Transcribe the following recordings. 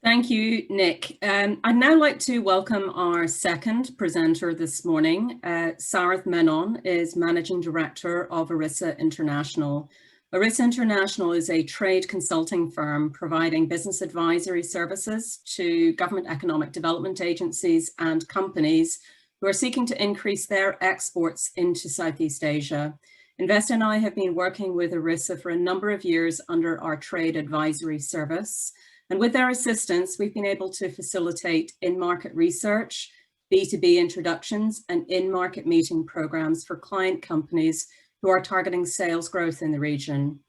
Thank you, Nick. I'd now like to welcome our second presenter this morning. Sarath Menon is Managing Director of Arisa International. Arisa International is a trade consulting firm providing business advisory services to government economic development agencies and companies who are seeking to increase their exports into Southeast Asia. Invest and I have been working with Arisa for a number of years under our trade advisory service. And with their assistance, we've been able to facilitate in-market research, B2B introductions, and in-market meeting programs for client companies who are targeting sales growth in the region.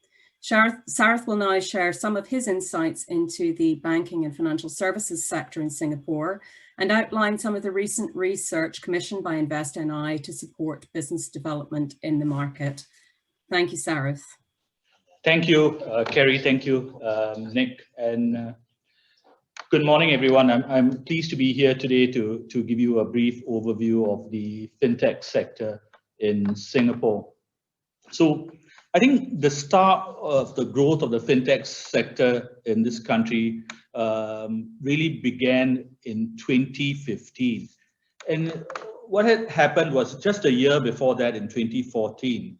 Sarath will now share some of his insights into the banking and financial services sector in Singapore and outline some of the recent research commissioned by Invest NI to support business development in the market. Thank you, Sarath. Thank you, Kerry. Thank you, Nick. And good morning, everyone. I'm pleased to be here today to give you a brief overview of the fintech sector in Singapore. So I think the start of the growth of the fintech sector in this country really began in 2015. And what had happened was just a year before that, in 2014,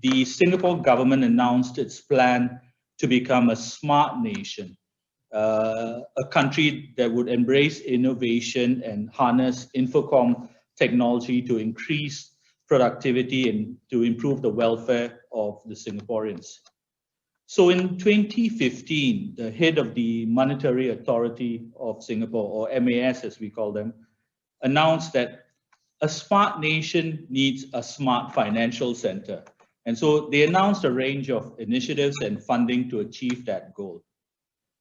the Singapore government announced its plan to become a smart nation, a country that would embrace innovation and harness infocom technology to increase productivity and to improve the welfare of the Singaporeans. So in 2015, the head of the Monetary Authority of Singapore, or MAS as we call them, announced that a smart nation needs a smart financial center. And so they announced a range of initiatives and funding to achieve that goal.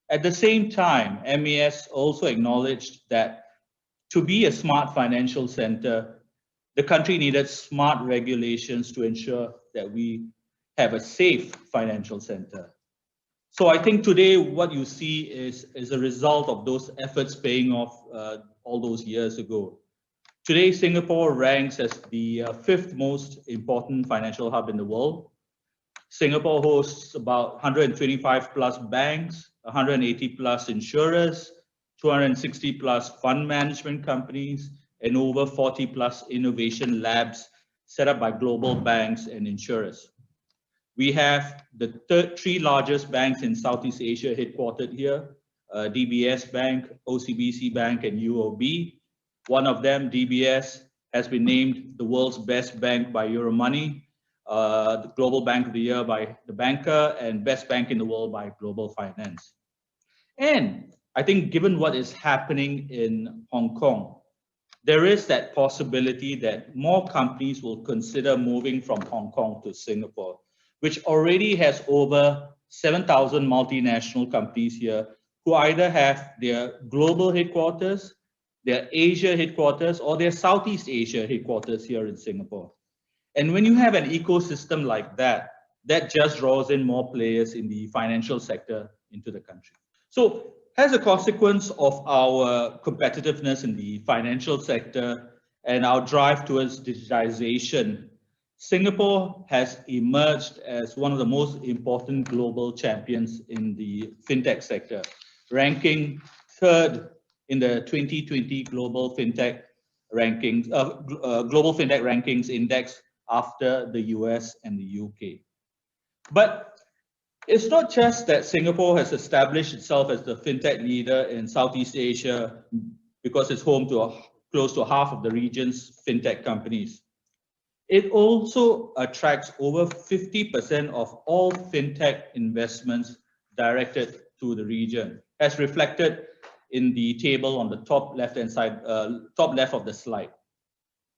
At the same time, MAS also acknowledged that to be a smart financial center, the country needed smart regulations to ensure that we have a safe financial center. So I think today what you see is a result of those efforts paying off all those years ago. Today, Singapore ranks as the fifth most important financial hub in the world. Singapore hosts about 125 plus banks, 180 plus insurers, 260 plus fund management companies, and over 40 plus innovation labs set up by global banks and insurers. We have the three largest banks in Southeast Asia headquartered here, DBS Bank, OCBC Bank, and UOB. One of them, DBS, has been named the world's best bank by Euromoney, the Global Bank of the Year by The Banker, and Best Bank in the World by Global Finance. And I think given what is happening in Hong Kong, there is that possibility that more companies will consider moving from Hong Kong to Singapore, which already has over 7,000 multinational companies here who either have their global headquarters, their Asia headquarters, or their Southeast Asia headquarters here in Singapore. And when you have an ecosystem like that, that just draws in more players in the financial sector into the country. So as a consequence of our competitiveness in the financial sector and our drive towards digitization, Singapore has emerged as one of the most important global champions in the fintech sector, ranking third in the 2020 Global Fintech Rankings, Global Fintech Rankings Index after the US and the UK. But it's not just that Singapore has established itself as the fintech leader in Southeast Asia because it's home to close to half of the region's fintech companies. It also attracts over 50% of all fintech investments directed to the region, as reflected in the table on the top left-hand side, top left of the slide.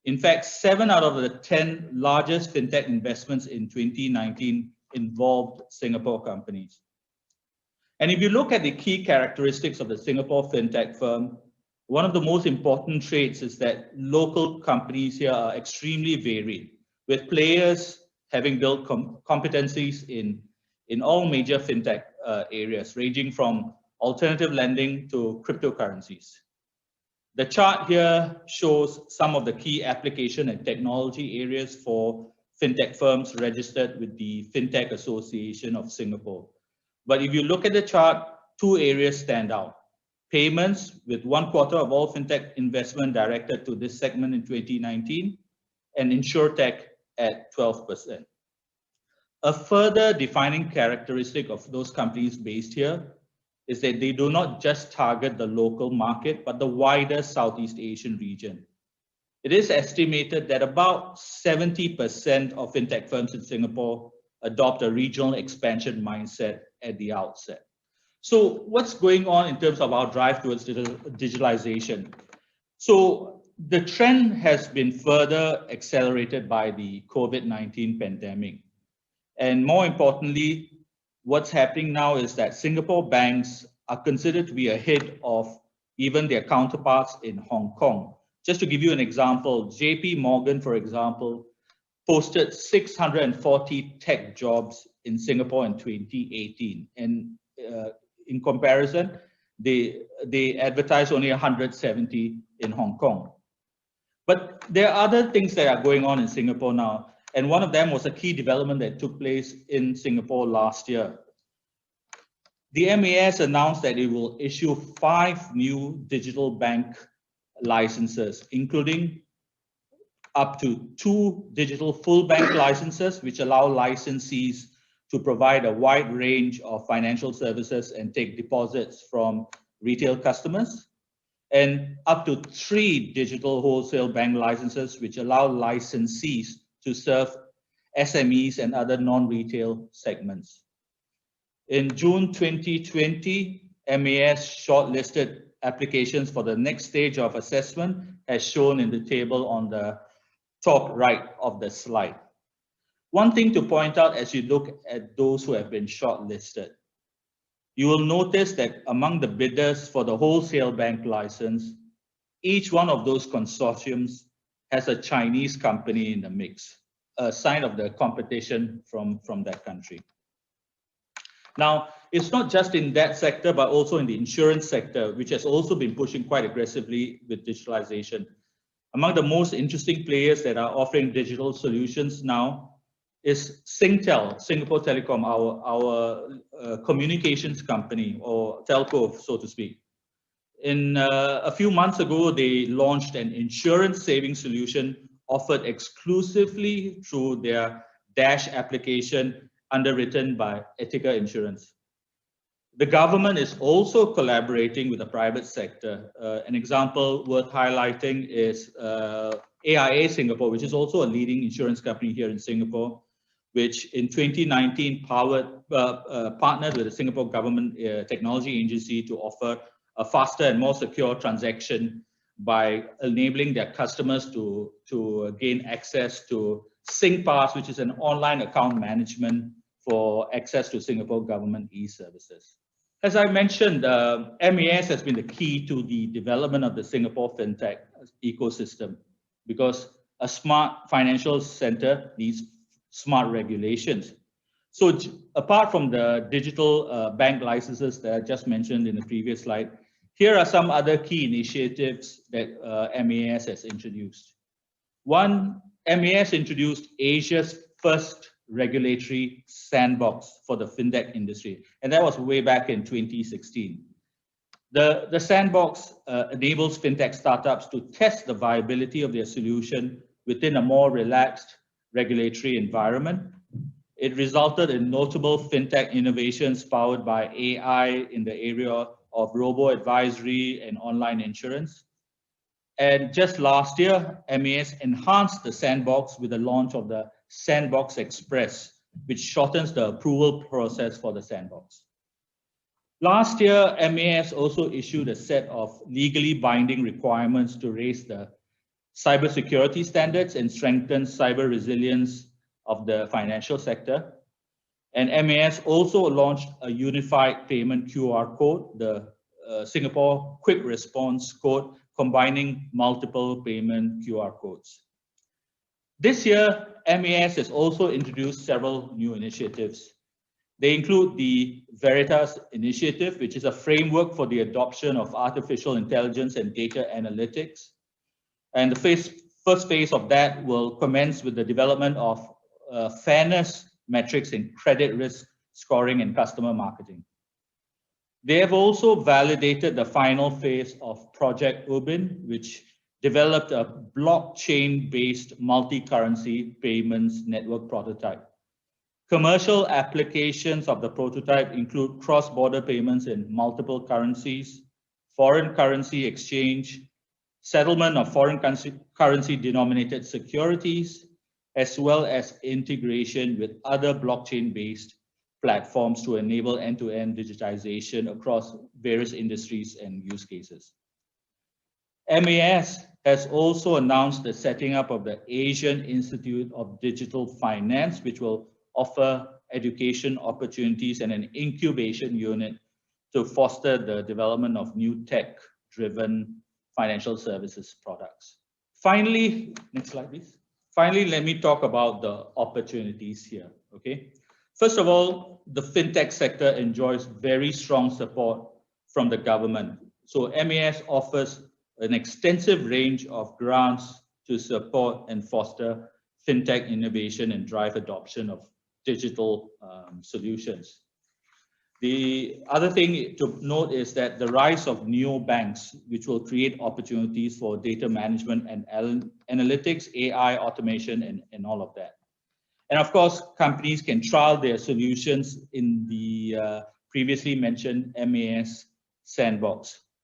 In fact, 7 out of the 10 largest fintech investments in 2019 involved Singapore companies. And if you look at the key characteristics of the Singapore fintech firm, one of the most important traits is that local companies here are extremely varied, with players having built competencies in all major fintech areas, ranging from alternative lending to cryptocurrencies. The chart here shows some of the key application and technology areas for fintech firms registered with the Fintech Association of Singapore. But if you look at the chart, 2 areas stand out. payments with 1/4 of all fintech investment directed to this segment in 2019, and insurtech at 12%. A further defining characteristic of those companies based here is that they do not just target the local market, but the wider Southeast Asian region. It is estimated that about 70% of fintech firms in Singapore adopt a regional expansion mindset at the outset. So what's going on in terms of our drive towards digitalization? So the trend has been further accelerated by the COVID-19 pandemic. And more importantly, what's happening now is that Singapore banks are considered to be ahead of even their counterparts in Hong Kong. Just to give you an example, JP Morgan, for example, posted 640 tech jobs in Singapore in 2018. And in comparison, they advertise only 170 in Hong Kong. But there are other things that are going on in Singapore now. And one of them was a key development that took place in Singapore last year. The MAS announced that it will issue 5 new digital bank licenses, including up to 2 digital full bank licenses, which allow licensees to provide a wide range of financial services and take deposits from retail customers, and up to 3 digital wholesale bank licenses, which allow licensees to serve SMEs and other non-retail segments. In June 2020, MAS shortlisted applications for the next stage of assessment, as shown in the table on the top right of the slide. One thing to point out as you look at those who have been shortlisted, you will notice that among the bidders for the wholesale bank license, each one of those consortiums has a Chinese company in the mix, a sign of the competition from that country. Now, it's not just in that sector, but also in the insurance sector, which has also been pushing quite aggressively with digitalization. Among the most interesting players that are offering digital solutions now is Singtel, Singapore Telecom, our communications company, or telco, so to speak. A few months ago, they launched an insurance savings solution offered exclusively through their Dash application underwritten by Etiqa Insurance. The government is also collaborating with the private sector. An example worth highlighting is AIA Singapore, which is also a leading insurance company here in Singapore, which in 2019 partnered with the Singapore Government Technology Agency to offer a faster and more secure transaction by enabling their customers to gain access to SingPass, which is an online account management for access to Singapore government e-services. As I mentioned, MAS has been the key to the development of the Singapore fintech ecosystem, because a smart financial center needs smart regulations. So apart from the digital bank licenses that I just mentioned in the previous slide, here are some other key initiatives that MAS has introduced. One, MAS introduced Asia's first regulatory sandbox for the fintech industry, and that was way back in 2016. The sandbox enables fintech startups to test the viability of their solution within a more relaxed regulatory environment. It resulted in notable fintech innovations powered by AI in the area of robo-advisory and online insurance. And just last year, MAS enhanced the sandbox with the launch of the Sandbox Express, which shortens the approval process for the sandbox. Last year, MAS also issued a set of legally binding requirements to raise the cybersecurity standards and strengthen cyber resilience of the financial sector. And MAS also launched a unified payment QR code, the Singapore Quick Response Code, combining multiple payment QR codes. This year, MAS has also introduced several new initiatives. They include the Veritas Initiative, which is a framework for the adoption of artificial intelligence and data analytics. And the first phase of that will commence with the development of fairness metrics in credit risk scoring and customer marketing. They have also validated the final phase of Project Ubin, which developed a blockchain-based multi-currency payments network prototype. Commercial applications of the prototype include cross-border payments in multiple currencies, foreign currency exchange, settlement of foreign currency denominated securities, as well as integration with other blockchain-based platforms to enable end-to-end digitization across various industries and use cases. MAS has also announced the setting up of the Asian Institute of Digital Finance, which will offer education opportunities and an incubation unit to foster the development of new tech-driven financial services products. Finally, next slide, please. Finally, let me talk about the opportunities here, okay? First of all, the fintech sector enjoys very strong support from the government. So MAS offers an extensive range of grants to support and foster fintech innovation and drive adoption of digital solutions. The other thing to note is that the rise of neobanks, which will create opportunities for data management and analytics, AI, automation, and all of that. And of course, companies can trial their solutions in the previously mentioned MAS sandbox.